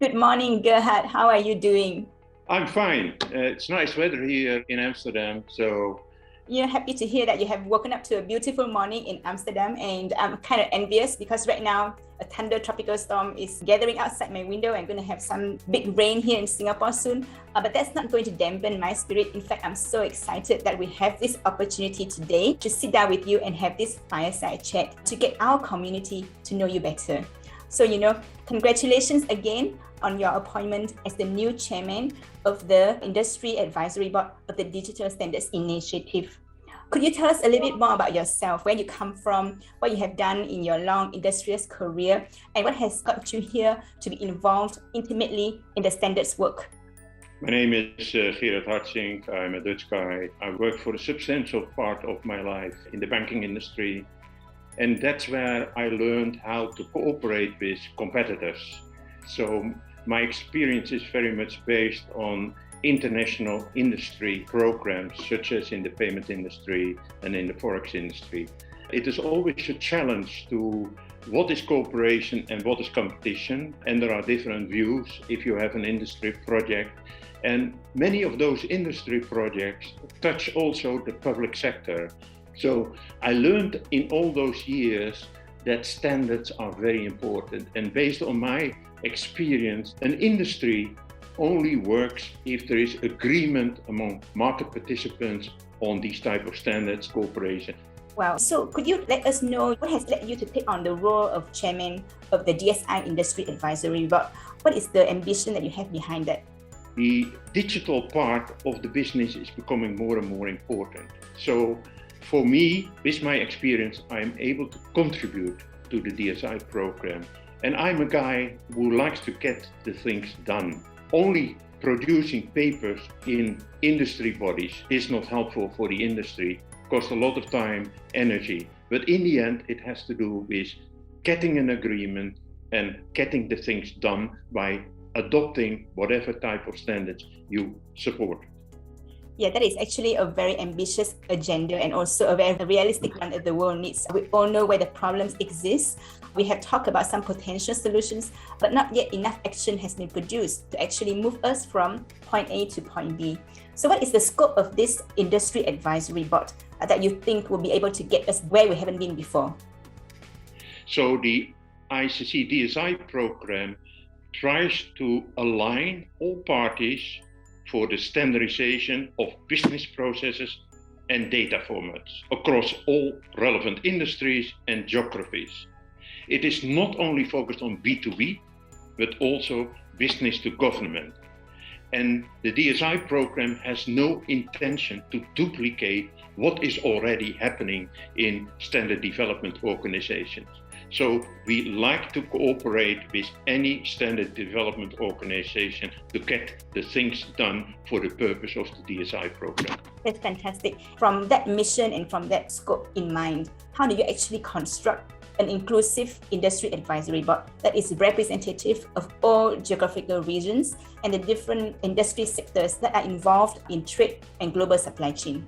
Good morning, Gerhard. How are you doing? I'm fine. It's nice weather here in Amsterdam. Happy to hear that you have woken up to a beautiful morning in Amsterdam, and I'm kind of envious because right now a thunder tropical storm is gathering outside my window. I'm going to have some big rain here in Singapore soon, but that's not going to dampen my spirit. In fact, I'm so excited that we have this opportunity today to sit down with you and have this fireside chat to get our community to know you better. So, congratulations again on your appointment as the new chairman of the Industry Advisory Board of the Digital Standards Initiative. Could you tell us a little bit more about yourself, where you come from, what you have done in your long industrious career, and what has got you here to be involved intimately in the standards work? My name is Gerard Hartsink. I'm a Dutch guy. I worked for a substantial part of my life in the banking industry. And that's where I learned how to cooperate with competitors. So my experience is very much based on international industry programs, such as in the payment industry and in the forex industry. It is always a challenge to what is cooperation and what is competition. And there are different views if you have an industry project. And many of those industry projects touch also the public sector. So I learned in all those years that standards are very important. And based on my experience, an industry only works if there is agreement among market participants on these type of standards cooperation. Wow. So could you let us know what has led you to take on the role of chairman of the DSI Industry Advisory Board? What is the ambition that you have behind that? The digital part of the business is becoming more and more important. So for me, with my experience, I'm able to contribute to the DSI program. And I'm a guy who likes to get the things done. Only producing papers in industry bodies is not helpful for the industry. It costs a lot of time, energy. But in the end, it has to do with getting an agreement and getting the things done by adopting whatever type of standards you support. Yeah, that is actually a very ambitious agenda and also a very realistic one that the world needs. We all know where the problems exist. We have talked about some potential solutions, but not yet enough action has been produced to actually move us from point A to point B. So what is the scope of this industry advisory board that you think will be able to get us where we haven't been before? So the ICC DSI program tries to align all parties for the standardization of business processes and data formats across all relevant industries and geographies. It is not only focused on B2B, but also business to government. And the DSI program has no intention to duplicate what is already happening in standard development organizations. So we like to cooperate with any standard development organization to get the things done for the purpose of the DSI program. That's fantastic. From that mission and from that scope in mind, how do you actually construct an inclusive industry advisory board that is representative of all geographical regions and the different industry sectors that are involved in trade and global supply chain?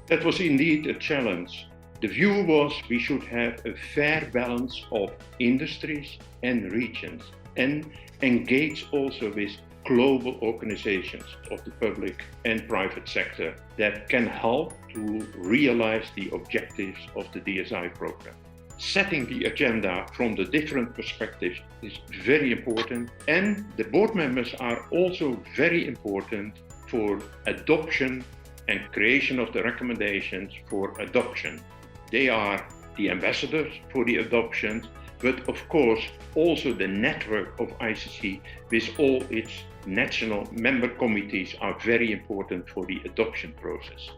That was indeed a challenge. The view was we should have a fair balance of industries and regions and engage also with global organizations of the public and private sector that can help to realize the objectives of the DSI program. Setting the agenda from the different perspectives is very important, and the board members are also very important for adoption and creation of the recommendations for adoption. They are the ambassadors for the adoptions, but of course also the network of ICC with all its national member committees are very important for the adoption process.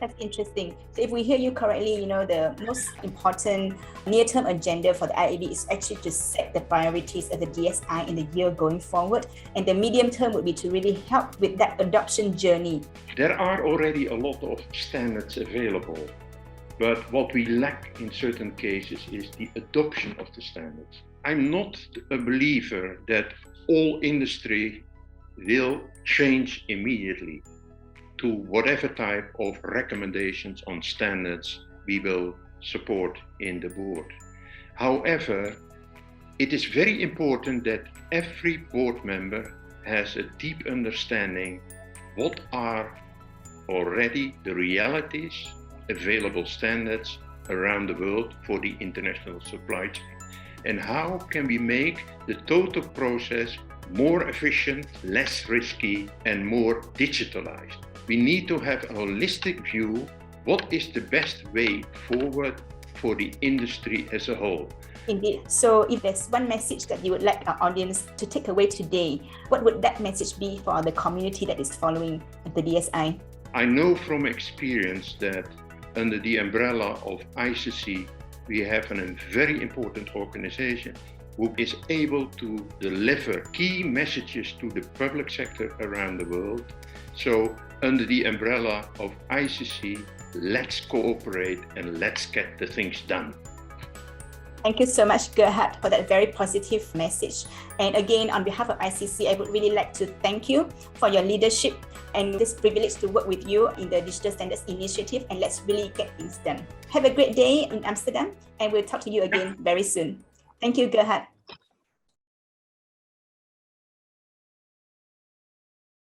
That's interesting. So if we hear you correctly, the most important near-term agenda for the IAB is actually to set the priorities of the DSI in the year going forward. And the medium term would be to really help with that adoption journey. There are already a lot of standards available, but what we lack in certain cases is the adoption of the standards. I'm not a believer that all industry will change immediately to whatever type of recommendations on standards we will support in the board. However, It is very important that every board member has a deep understanding what are already the realities, available standards around the world for the international supply chain, and how can we make the total process more efficient, less risky, and more digitalized. We need to have a holistic view. What is the best way forward for the industry as a whole? Indeed. So if there's one message that you would like our audience to take away today, what would that message be for the community that is following the DSI? I know from experience that under the umbrella of ICC, we have a very important organization who is able to deliver key messages to the public sector around the world. So under the umbrella of ICC, let's cooperate and let's get the things done. Thank you so much, Gerhard, for that very positive message. And again, on behalf of ICC, I would really like to thank you for your leadership and this privilege to work with you in the Digital Standards Initiative, and let's really get things done. Have a great day in Amsterdam, and we'll talk to you again very soon. Thank you, Gerhard.